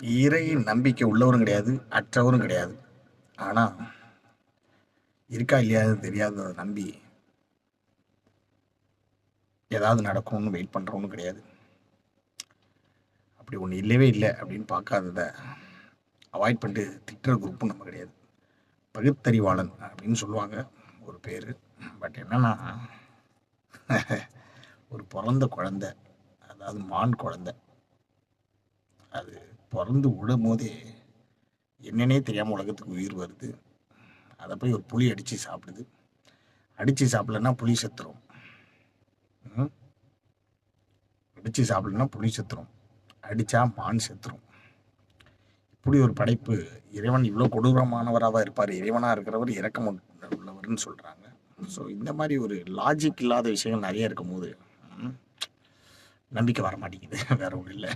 இறையின் நம்பிக்கை உள்ளவரும் கிடையாது, அற்றவரும் கிடையாது. ஆனா, இருக்கா இல்லையான்னு தெரியாதத நம்பி ஏதாவது நடக்கும்னு வெயிட் பண்றவனும் கிடையாது. அப்படி ஒண்ணு இல்லவே இல்ல அப்படின்னு பார்க்காதத அவாய்ட் பண்ணிட்டு திட்டுற குரூப்பும் நம்ம கிடையாது. பகுத்தறிவாளன் அப்படின்னு சொல்லுவாங்க ஒரு பேரு. பட் என்னன்னா, ஒரு பொறந்த குழந்தை, அதாவது மான் குழந்தை, அது பொறந்து விடும்போதே என்னன்னே தெரியாம உலகத்துக்கு உயிர் வருது. அதை போய் ஒரு புலி அடிச்சு சாப்பிடுது. அடிச்சு சாப்பிடலன்னா புலி செத்துரும். ம்? அடிச்சு சாப்பிடலன்னா புலி செத்துரும். அடிச்சா மான் செத்துரும். இப்படி ஒரு படைப்பு. இறைவன் இவ்வளோ கொடூரமானவராக இருப்பார். இறைவனாக இருக்கிறவர் இரக்கம் உள்ளவர்னு சொல்கிறாங்க. ஸோ இந்த மாதிரி ஒரு லாஜிக் இல்லாத விஷயங்கள் நிறைய இருக்கும்போது ம், நம்பிக்கை வர மாட்டேங்குது. வேற ஒன்றும் இல்லை.